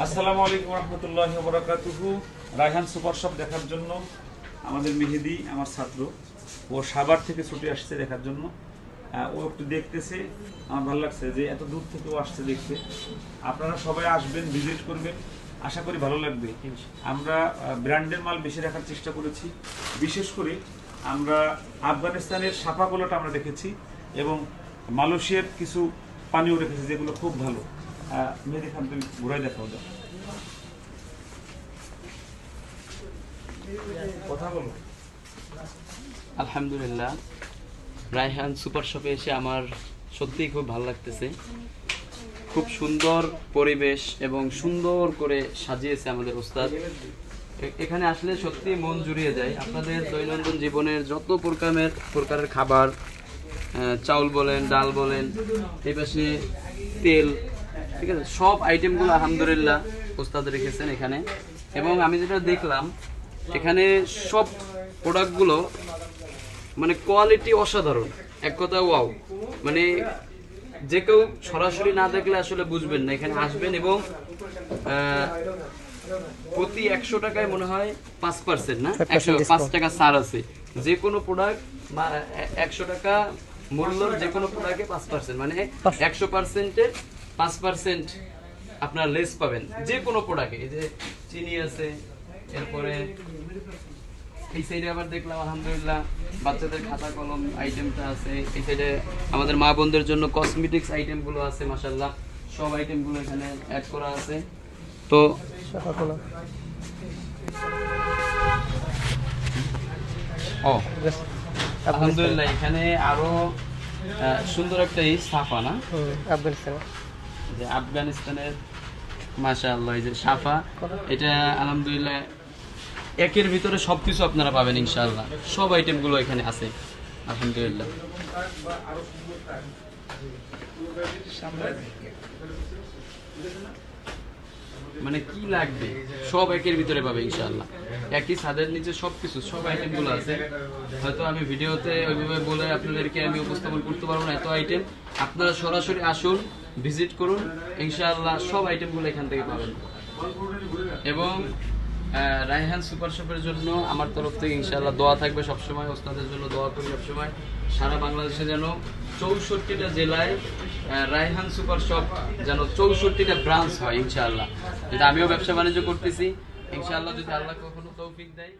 আসসালামু আলাইকুম রহমতুল্লাহি ওয়া বারাকাতুহু। রায়হান সুপার শপ দেখার জন্য আমাদের মেহেদি আমার ছাত্র, ও সাভার থেকে ছুটে আসছে দেখার জন্য। ও একটু দেখতেছে, আমার ভালো লাগছে যে এত দূর থেকে ও আসছে দেখতে। আপনারা সবাই আসবেন, ভিজিট করবেন, আশা করি ভালো লাগবে। আমরা ব্র্যান্ডের মাল বেশি রাখার চেষ্টা করেছি, বিশেষ করে আমরা আফগানিস্তানের সাফা কলাটা আমরা রেখেছি এবং মালয়েশিয়ার কিছু পানীয় রেখেছি যেগুলো খুব ভালো। মেহেদি খান তুমি ঘুরাই দেখাও, দাও কথা বলো। আলহামদুলিল্লাহ, রায়হান সুপার শপে এসে আমার সত্যিই খুব ভালো লাগতেছে। খুব সুন্দর পরিবেশ এবং সুন্দর করে সাজিয়েছে আমাদের ওস্তাদ। এখানে আসলে সত্যি মন জুড়িয়ে যায়। আপনাদের দৈনন্দিন জীবনের যত প্রকারের খাবার, চাউল বলেন, ডাল বলেন, এই পাশে তেল, ঠিক আছে, সব আইটেমগুলো আলহামদুলিল্লাহ ওস্তাদ রেখেছেন এখানে। এবং আমি যেটা দেখলাম এখানে সব প্রোডাক্টগুলো মানে কোয়ালিটি অসাধারণ, এক কথা ওয়াও। মানে যে কেউ সরাসরি না দেখলে আসলে বুঝবেন না। এখানে আসবেন এবং প্রতি 100 টাকায় মনে হয় 5% না 105 টাকা ছাড় আছে। যে কোনো প্রোডাক্ট 100 টাকা মূল্যর যে কোনো প্রোডাক্টে 5%, মানে 100%-এর 5% আপনার লেস পাবেন যে কোনো প্রোডাক্টে। এই যে চিনি আছে, এরপরে এই সাইডে আবার দেখলাম আলহামদুলিল্লাহ বাচ্চাদের খাতা কলম আইটেমটা আছে। এই সাইডে আমাদের মা বোনদের জন্য কসমেটিক্স আইটেমগুলো আছে, মাশাআল্লাহ সব আইটেমগুলো এখানে অ্যাড করা আছে। তো আলহামদুলিল্লাহ এখানে আরো সুন্দর একটা সাফা না আফগানিস্তানের, মাশাআল্লাহ এই যে সাফা, এটা আলহামদুলিল্লাহ একের ভিতরে সবকিছু আপনারা পাবেন ইনশাআল্লাহ। সব আইটেমগুলো এখানে আছে আলহামদুলিল্লাহ। মানে কি লাগবে সব একের ভিতরে পাবে ইনশাআল্লাহ। একই ছাদের নিচে সবকিছু, সব আইটেমগুলো আছে। হয়তো আমি ভিডিওতে ওইভাবে বলে আপনাদেরকে আমি উপস্থাপন করতে পারবো না, এত আইটেম। আপনারা সরাসরি আসুন, ভিজিট করুন, ইনশাআল্লাহ সব আইটেমগুলো এখান থেকে পাবেন। এবং রায়হান সুপার শপের জন্য আমার তরফ থেকে ইনশাআল্লাহ দোয়া থাকবে সবসময়। ওস্তাদের জন্য দোয়া করি সবসময়। সারা বাংলাদেশে যেন 64টা জেলায় রায়হান সুপার শপ যেন 64টা ব্রাঞ্চ হয় ইনশাআল্লাহ। যেটা আমিও ব্যবসা বাণিজ্য করতেছি ইনশাআল্লাহ, যদি আল্লাহ কখনো তৌফিক দেয়।